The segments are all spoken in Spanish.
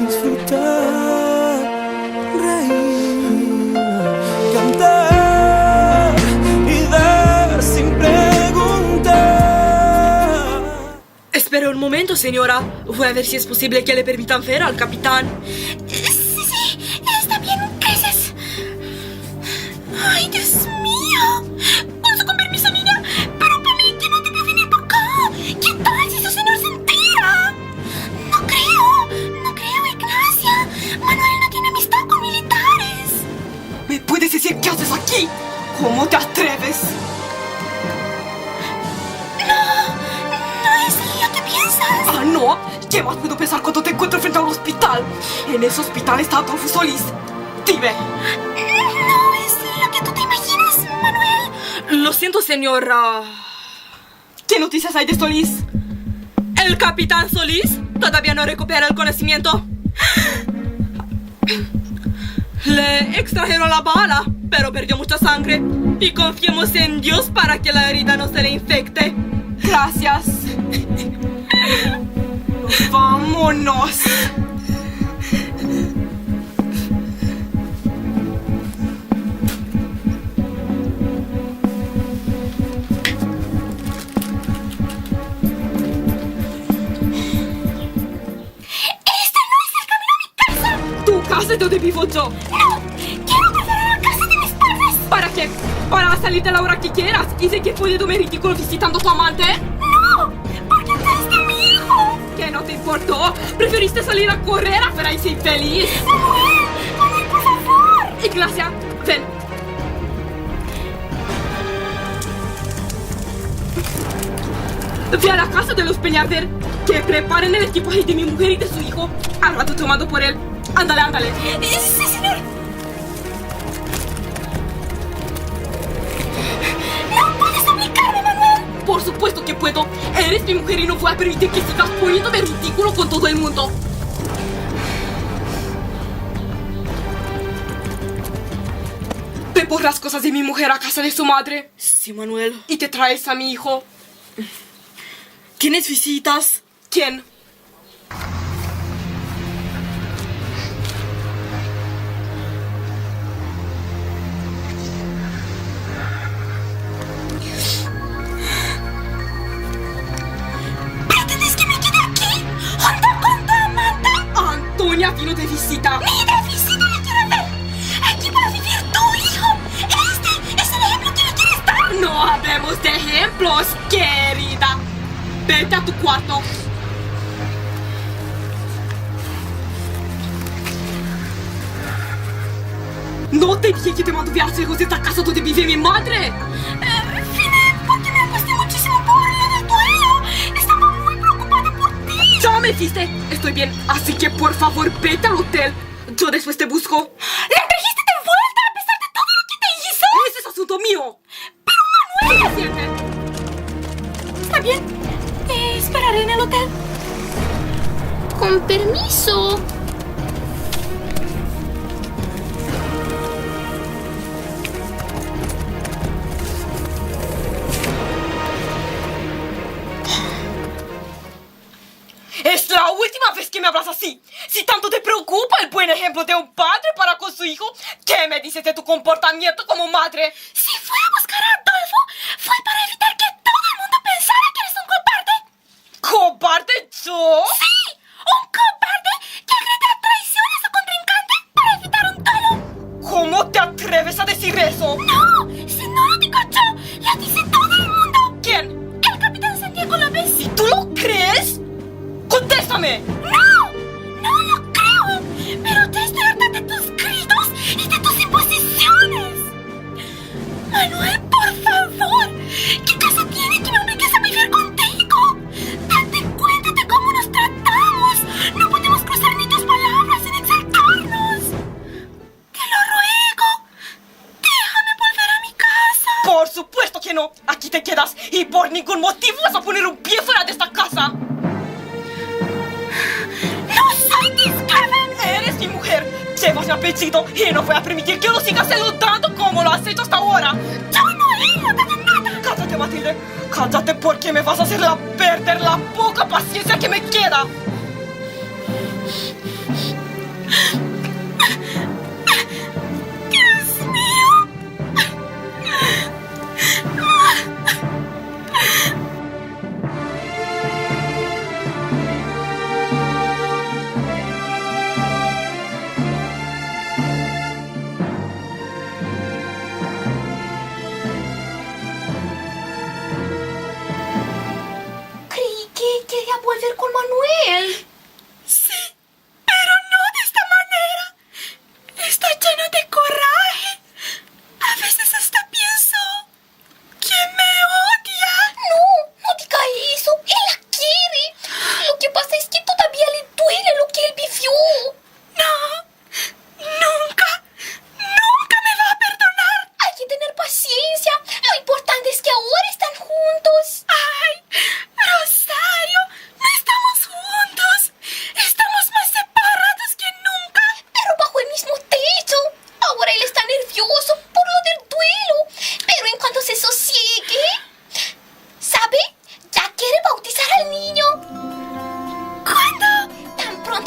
disfrutar, reír, cantar y dar sin preguntar. Espera un momento, señora. Voy a ver si es posible que le permitan ver al capitán. Sí, está bien, gracias. Ay, Dios mío. Paso con permiso, niña. Pero para mí que no debe venir para acá. ¿Qué tal si su señor se entera? No creo, Ignacia. Manuel no tiene amistad con militares. ¿Me puedes decir qué haces aquí? ¿Cómo te atreves? No es lo que piensas. Ah, no. ¿Qué más puedo pensar cuando te encuentro frente a un hospital? En ese hospital está Adolfo Solís. Dime. No es lo que tú te imaginas, Manuel. Lo siento, señora. ¿Qué noticias hay de Solís? ¿El capitán Solís todavía no recupera el conocimiento? Le extrajeron la bala, pero perdió mucha sangre. Y confiemos en Dios para que la herida no se le infecte. Gracias. ¡Vámonos! ¿Tu casa es donde vivo yo? No, quiero pasar a la casa de mis padres. ¿Para qué? ¿Para salir a la hora que quieras? ¿Y sé que puede dormir ridículo visitando a tu amante? No, porque atrás de mi hijo. ¿Qué no te importó? ¿Preferiste salir a correr a ver a ese infeliz? Manuel, por favor. Ignacia, ven. Ve a la casa de los Peñarder. Que preparen el equipaje de mi mujer y de su hijo. Al rato tomando por él. Ándale. Sí, señor. No puedes obligarme, Manuel. Por supuesto que puedo. Eres mi mujer y no voy a permitir que sigas poniéndome ridículo con todo el mundo. Ve por las cosas de mi mujer a casa de su madre. Sí, Manuel. Y te traes a mi hijo. ¿Tienes visitas? ¿Quién? ¿Pretendes que me quede aquí? ¿Junto con tu amante? Antonia vino de visita. ¡Ni de visita le quiero ver! ¡Aquí va a vivir tu hijo! ¡Este es el ejemplo que le quieres dar! No hablemos de ejemplos, querida. Vete a tu cuarto. ¿No te dije que te mantuvieras lejos de esta casa donde vive mi madre? Fine, porque me aposté muchísimo por lo del duelo. Estaba muy preocupada por ti. Ya me viste. Estoy bien, así que por favor vete al hotel. Yo después te busco. ¿La trajiste de vuelta a pesar de todo lo que te hizo? Ese es asunto mío. Pero Manuel... Suficiente. Está bien. Te esperaré en el hotel. Con permiso. Es la última vez que me hablas así. Si tanto te preocupa el buen ejemplo de un padre para con su hijo, ¿qué me dices de tu comportamiento como madre? Si fui a buscar a Adolfo, fue para evitar que todo el mundo pensara que eres un cobarde. ¿Cobarde yo? ¡Sí! ¡Un cobarde que agrede a traición a su contrincante para evitar un duelo! ¿Cómo te atreves a decir eso? ¡No! ¡Si no lo digo yo! ¡Lo dice todo el mundo! ¿Quién? ¡El capitán Santiago López! ¿Y tú lo crees? ¡Contéstame! ¡No! ¡No lo creo! ¡Pero te estoy harta de tus gritos y de tus imposiciones! Manuel, por favor. ¿Qué casa tiene que me obligues a vivir contigo? Date cuenta de cómo nos tratamos. No podemos cruzar ni tus palabras sin exaltarnos. Te lo ruego. Déjame volver a mi casa. Por supuesto que no. Aquí te quedas y por ningún motivo vas a poner un pie fuera de esta casa. ¡No soy Discover! Eres mi mujer. Llevas mi apellido y no voy a permitir que lo sigas saludando como lo has hecho hasta ahora. ¡Yo no he notado nada! Cállate, Matilde. Cállate porque me vas a hacer perder la poca paciencia que me queda.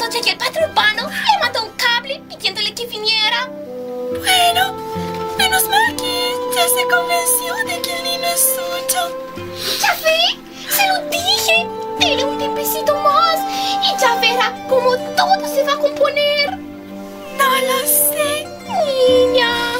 noche y el padre Urbano le mandó un cable pidiéndole que viniera. Bueno, menos mal que ya se convenció de que el niño es suyo. ¿Ya ve? Se lo dije. Dele un tiempecito más y ya verá cómo todo se va a componer. No lo sé, niña.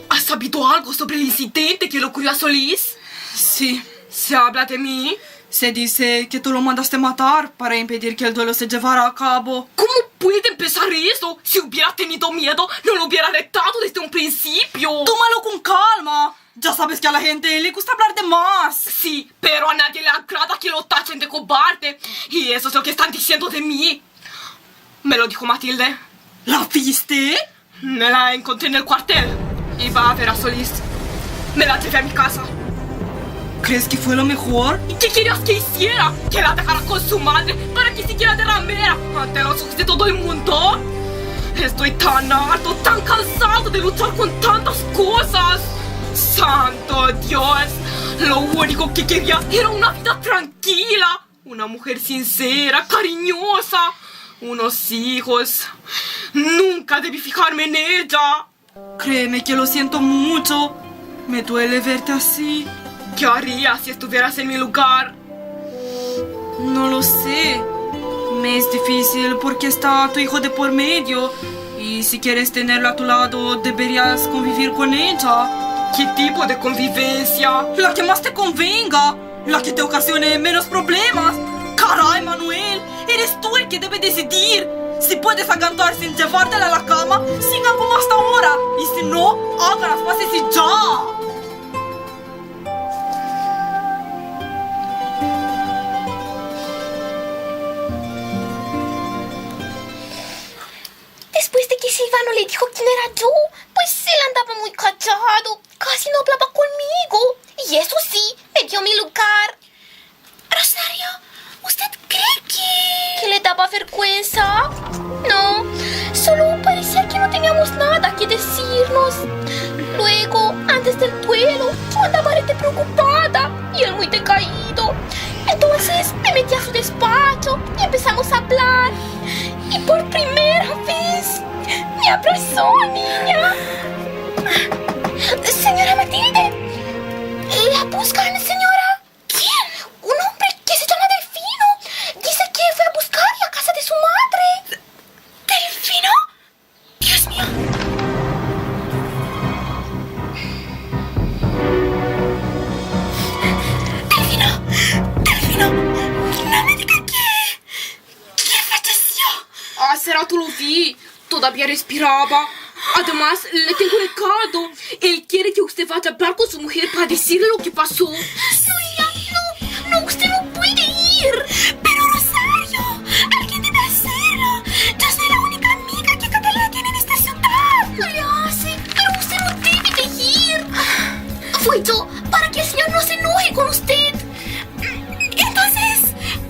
¿Has sabido algo sobre el incidente que le ocurrió a Solís? Sí, ¿Se habla de mí? se dice que tú lo mandaste matar para impedir que el duelo se llevara a cabo. ¿Cómo puede empezar eso? Si hubiera tenido miedo, no lo hubiera retado desde un principio. Tómalo con calma. Ya sabes que a la gente le gusta hablar de más. Sí, pero a nadie le agrada que lo tachen de cobarde. Y eso es lo que están diciendo de mí. Me lo dijo Matilde. ¿La viste? Me la encontré en el cuartel. Iba a ver a Solís. Me la llevé a mi casa. ¿Crees que fue lo mejor? ¿Y qué querías que hiciera? ¿Que la dejara con su madre para que siguiera de ramera ante los ojos de todo el mundo? Estoy tan harto, tan cansado de luchar con tantas cosas. ¡Santo Dios! Lo único que quería era una vida tranquila. Una mujer sincera, cariñosa. Unos hijos. Nunca debí fijarme en ella. Créeme que lo siento mucho. Me duele verte así. ¿Qué harías si estuvieras en mi lugar? No lo sé. Me es difícil porque está tu hijo de por medio. Y si quieres tenerlo a tu lado, deberías convivir con ella. ¿Qué tipo de convivencia? La que más te convenga. La que te ocasione menos problemas. Caray, Manuel. Eres tú el que debe decidir. Si puedes aguantar sin llevártela a la cama, sigan como hasta ahora. Y si no, hagan las paces y ya. Después de que Silvano le dijo quién era yo, pues él andaba muy callado. Casi no hablaba conmigo. Y eso sí, me dio mi lugar. Rosario, ¿usted cree que le daba vergüenza? No, solo parecía que no teníamos nada que decirnos. Luego, antes del duelo, yo andaba rete preocupada y él muy decaído. Entonces me metí a su despacho y empezamos a hablar. Y por primera vez me abrazó, niña. Señora Matilde, ¿la buscan, señora? ¿Quién? Un hombre que se llama Delfino. Dice que fue a buscarla a casa de su madre. ¿Delfino? Dios mío. Delfino, no me diga que falleció. Hace rato lo vi. Todavía respiraba. Además, le tengo un recado. Él quiere que usted vaya a hablar con su mujer para decirle lo que pasó. No, usted no puede ir. Pero Rosario, alguien debe hacerlo. Yo soy la única amiga que Catalina tiene en esta ciudad. Lo hace, pero usted no debe de ir. Fui yo, para que el señor no se enoje con usted. Entonces,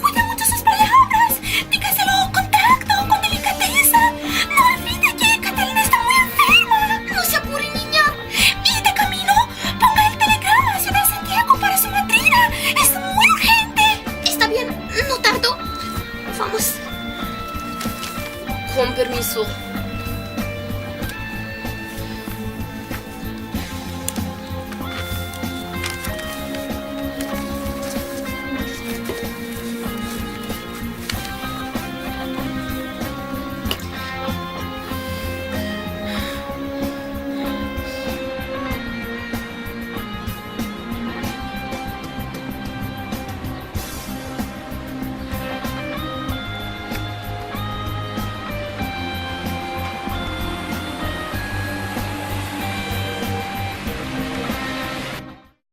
cuida mucho sus palabras. Dígaselo con tacto, con delicadeza. No olvide que Catalina está muy enferma. No se apure, niña. Y de camino, ponga el telegrama a Ciudad Santiago para su madrina. Es muy urgente. Está bien, no tardo. Vamos. Con permiso.